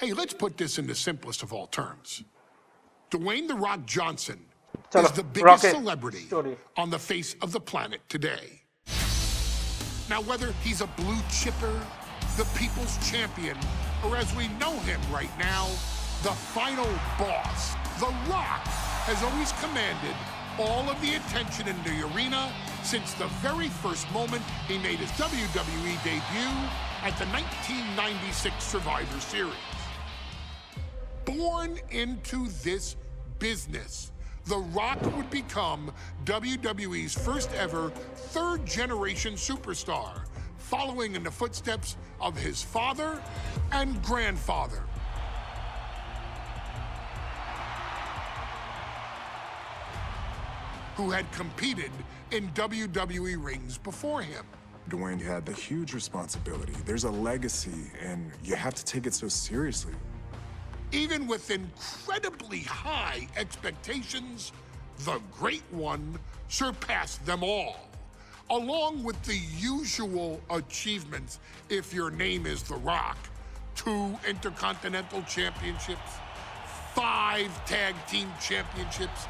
Hey, let's put this in the simplest of all terms. Dwayne "The Rock" Johnson Chalo, is the biggest Rocket celebrity story. on the face of the planet today. Now, whether he's a blue chipper, the people's champion, or as we know him right now, the final boss, The Rock has always commanded all of the attention in the arena since the very first moment he made his WWE debut at the 1996 Survivor Series. Born into this business, The Rock would become WWE's first ever third-generation superstar, following in the footsteps of his father and grandfather. Who had competed in WWE rings before him. Dwayne, you had the huge responsibility. There's a legacy, and you have to take it so seriously. Even with incredibly high expectations, the Great One surpassed them all, along with the usual achievements if your name is The Rock: 2 Intercontinental Championships, 5 Tag Team Championships,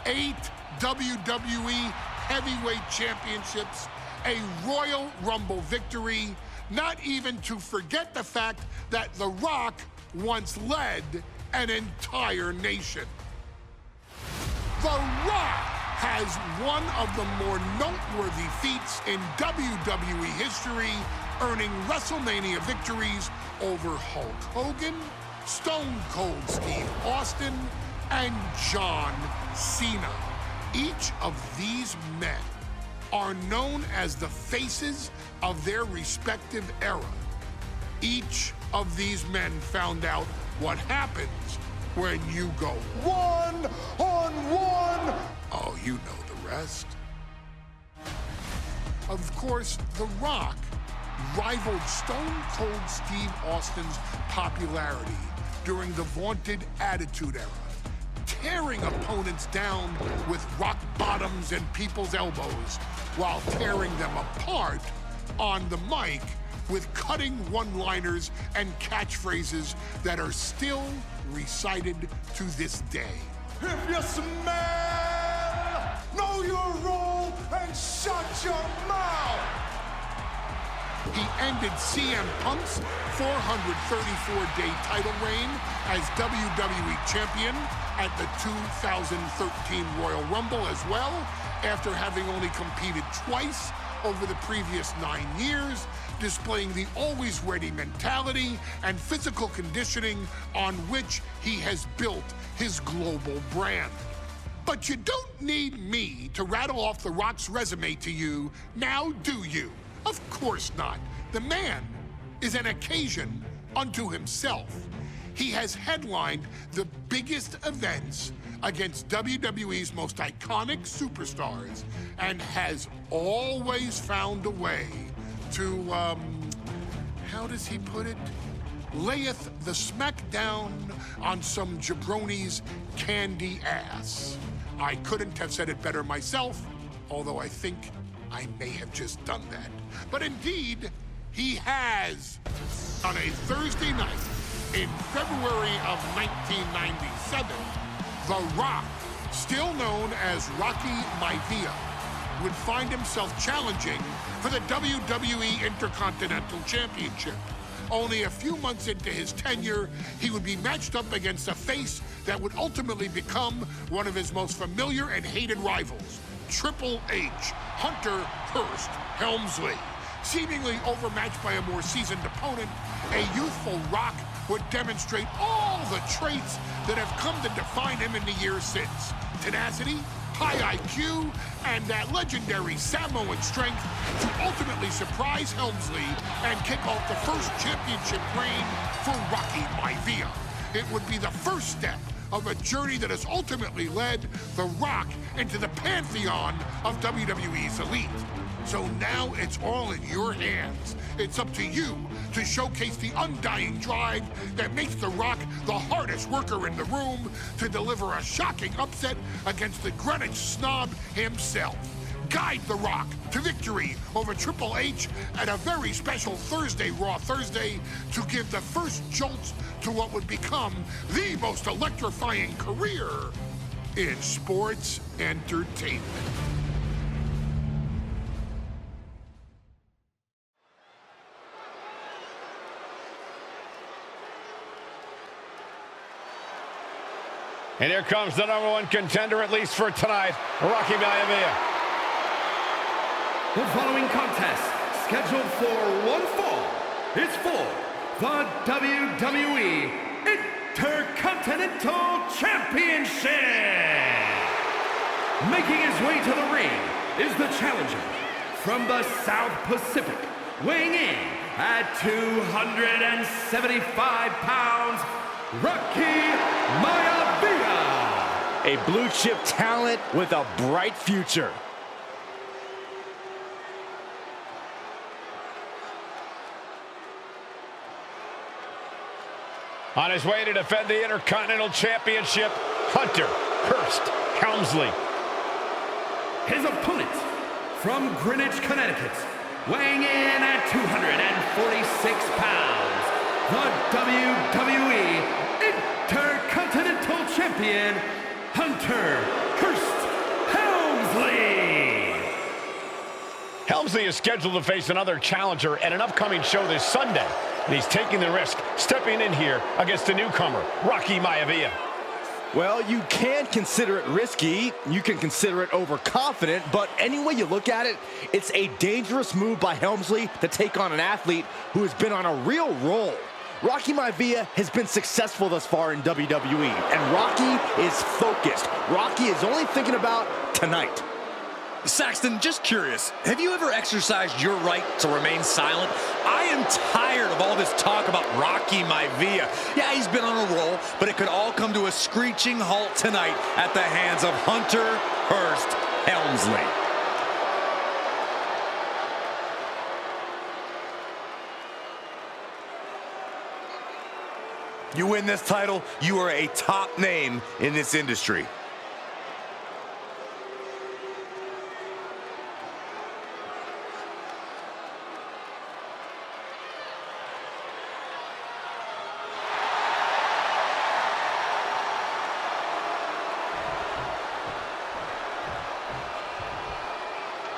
8 WWE Heavyweight Championships, a Royal Rumble victory, not even to forget the fact that The Rock once led an entire nation. The Rock has one of the more noteworthy feats in WWE history, earning WrestleMania victories over Hulk Hogan, Stone Cold Steve Austin, and John Cena. Each of these men are known as the faces of their respective era. Each of these men found out what happens when you go one-on-one. Oh, you know the rest. Of course, The Rock rivaled Stone Cold Steve Austin's popularity during the vaunted Attitude Era, tearing opponents down with rock bottoms and people's elbows while tearing them apart on the mic with cutting one-liners and catchphrases that are still recited to this day. If you smell, know your role and shut your mouth. He ended CM Punk's 434-day title reign as WWE Champion at the 2013 Royal Rumble as well, after having only competed twice over the previous 9 years, displaying the always-ready mentality and physical conditioning on which he has built his global brand. But you don't need me to rattle off The Rock's resume to you, now do you? Of course not. The man is an occasion unto himself. He has headlined the biggest events against WWE's most iconic superstars and has always found a way to, how does he put it? Layeth the smackdown on some jabroni's candy ass. I couldn't have said it better myself, although I think I may have just done that. But indeed, he has. On a Thursday night in February of 1997, The Rock, still known as Rocky Maivia, would find himself challenging for the WWE Intercontinental Championship. Only a few months into his tenure, he would be matched up against a face that would ultimately become one of his most familiar and hated rivals, Triple H, Hunter Hearst Helmsley. Seemingly overmatched by a more seasoned opponent, a youthful Rock would demonstrate all the traits that have come to define him in the years since. Tenacity, high IQ, and that legendary Samoan strength to ultimately surprise Helmsley and kick off the first championship reign for Rocky Maivia. It would be the first step of a journey that has ultimately led The Rock into the pantheon of WWE's elite. So now it's all in your hands. It's up to you to showcase the undying drive that makes The Rock the hardest worker in the room to deliver a shocking upset against the Greenwich snob himself. guide The Rock to victory over Triple H at a very special Thursday, Raw Thursday, to give the first jolt to what would become the most electrifying career in sports entertainment. And here comes the #1 contender, at least for tonight, Rocky Maivia. The following contest, scheduled for one fall, is for the WWE Intercontinental Championship. Making his way to the ring is the challenger from the South Pacific, weighing in at 275 pounds, Rocky Maivia. A blue chip talent with a bright future. On his way to defend the Intercontinental Championship, Hunter Hearst Helmsley. His opponent from Greenwich, Connecticut, weighing in at 246 pounds, the WWE Intercontinental Champion, Hunter Hearst Helmsley. Helmsley is scheduled to face another challenger at an upcoming show this Sunday, and he's taking the risk, stepping in here against a newcomer, Rocky Maivia. Well, you can consider it risky, you can consider it overconfident, but any way you look at it, it's a dangerous move by Helmsley to take on an athlete who has been on a real roll. Rocky Maivia has been successful thus far in WWE, and Rocky is focused. Rocky is only thinking about tonight. Saxton, just curious, have you ever exercised your right to remain silent? I am tired of all this talk about Rocky Maivia. Yeah, he's been on a roll, but it could all come to a screeching halt tonight at the hands of Hunter Hearst Helmsley. You win this title, you are a top name in this industry.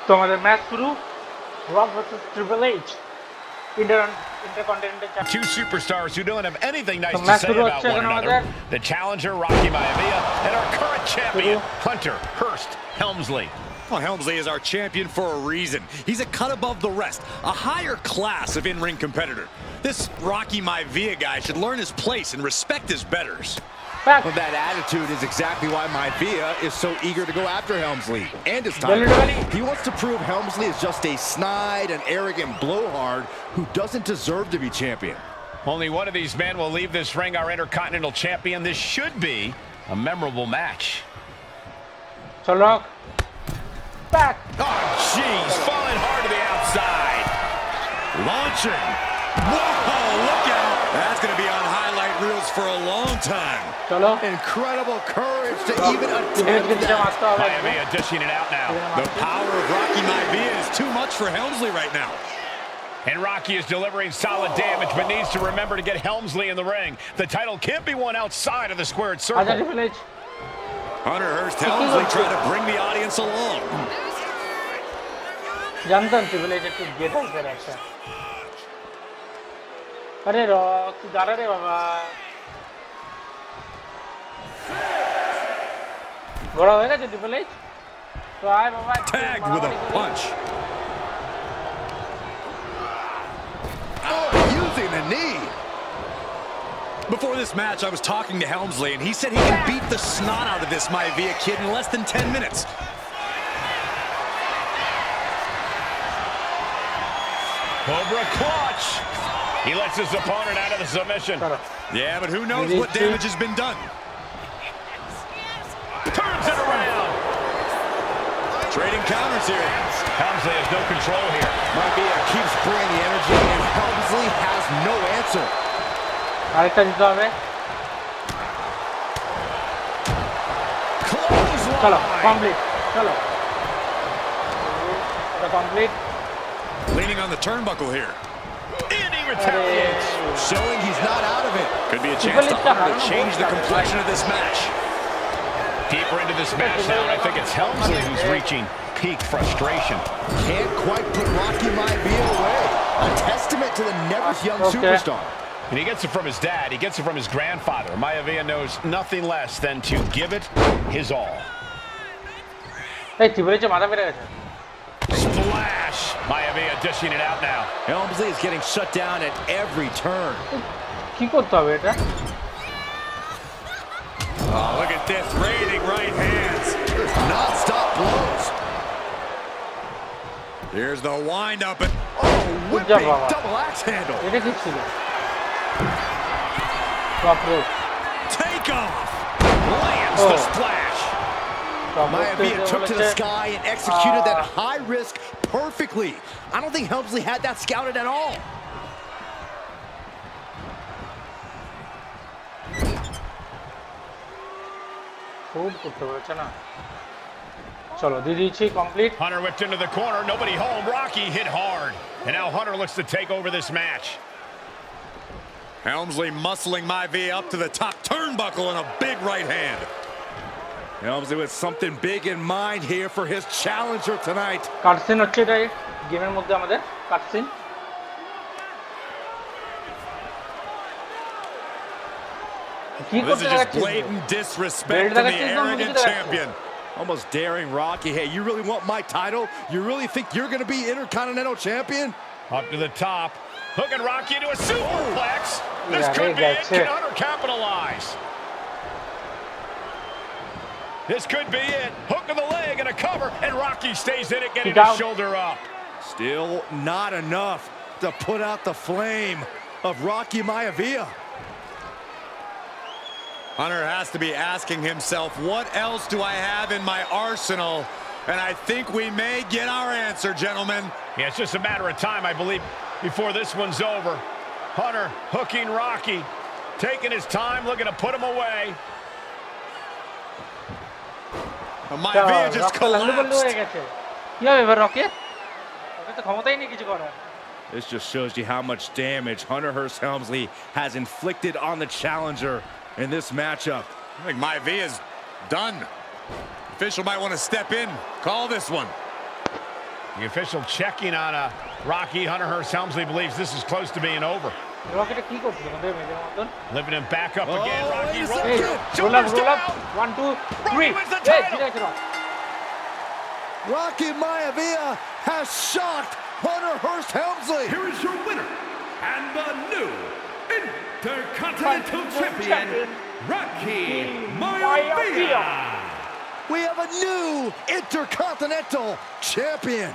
তো আমাদের match শুরু rock versus triple H Intercontinental Championship. Two superstars who don't have anything nice So to match say শুরু about হচ্ছে one এখন another. আমাদের। The challenger, Rocky Maivia, and our current champion, Hunter Hearst Helmsley. Well, Helmsley is our champion for a reason. He's a cut above the rest, a higher class of in-ring competitor. This Rocky Maivia guy should learn his place and respect his betters. Well, that attitude is exactly why Maivia is so eager to go after Helmsley. And it's time. He wants to prove Helmsley is just a snide and arrogant blowhard who doesn't deserve to be champion. Only one of these men will leave this ring our Intercontinental Champion. This should be a memorable match. So Rock, back. Oh, jeez, falling hard to the outside. Launching. Whoa, look out. That's going to be on highlight reels for a long time. চলো Incredible courage to even attempt দিতে মারতে হবে Maivia dishing it out now. The power of Rocky Maivia is too much for Helmsley right now. And Rocky is delivering solid damage, but needs to remember to get Helmsley in the ring. The title can't be won outside of the squared আচ্ছা circle. Triple H Hunter Hearst Helmsley trying to bring the audience along. জানতাম triple H একটু গে টাইপের একটা আরে rock তুই দাঁড়া রে বাবা বড় হয়ে গেছে ট্রিপল এইচ তো আয় বাবা Tagged with a punch. Oh, using the knee. Before this match, I was talking to Helmsley, and he said he can beat the snot out of this Maivia kid in less than 10 minutes. Cobra clutch. He lets his opponent out of the submission. Yeah, but who knows what damage has been done. Turns it around. Trading counters here. Helmsley has no control here. Maivia keeps bringing the energy, and Helmsley has no answer. আরেকটা দিতে হবে চলো complete চলো complete. Leaning on the turnbuckle here. And he retaliates. Showing he's not out of it. Could be a chance to Hunter to change the complexion of this match. Deeper into this match now, and I think it's Helmsley who's reaching peak frustration. Can't quite put Rocky Maivia away. A testament to the never-young superstar. And he gets it from his dad. He gets it from his grandfather. Maivia knows nothing less than to give it his all. Hey, Triple H মাথা ফেটে গেছে। Splash! Maivia dishing it out now. Helmsley is getting shut down at every turn. কি করতে হবে এটা? Oh, look at this, raining right hands. Non-stop blows. Here's the wind up and Whipping double axe handle. এটা কি ছিল? Top rope. take off. Lands the splash. Maivia took to the sky and executed that high risk perfectly. I don't think Helmsley had that scouted at all. খুব করতে পারছে না। চলো দিয়ে দিয়েছি complete. Hunter whipped into the corner, nobody home. Rocky hit hard. And now Hunter looks to take over this match. Helmsley muscling Maivia up to the top turnbuckle and a big right hand. Helmsley with something big in mind here for his challenger tonight. Cutscene হচ্ছে এটা গেমের মধ্যে আমাদের cutscene. This is just blatant disrespect to the arrogant champion. Almost daring Rocky. Hey, you really want my title? You really think you're going to be Intercontinental Champion? Up to the top. Hooking Rocky into a superplex. This could be it. Can Hunter capitalize? This could be it. Hook of the leg and a cover, and Rocky stays in it, getting his shoulder up. Still not enough to put out the flame of Rocky Maivia. Hunter has to be asking himself, what else do I have in my arsenal? And I think we may get our answer, gentlemen. Yeah, it's just a matter of time, I believe, before this one's over. Hunter hooking Rocky, taking his time, looking to put him away. Maivia just collapsed. This just shows you how much damage Hunter Hearst Helmsley has inflicted on the challenger in this matchup. I think Maivia's done. Official might want to step in, call this one. The official checking on Rocky. Hunter Hearst Helmsley believes this is close to being over. Living him back up again. Rocky roll up. 1, 2, 3. Rocky Maivia has shocked Hunter Hearst Helmsley. Here is your winner and the new Intercontinental Champion, Rocky Maivia. We have a new Intercontinental Champion.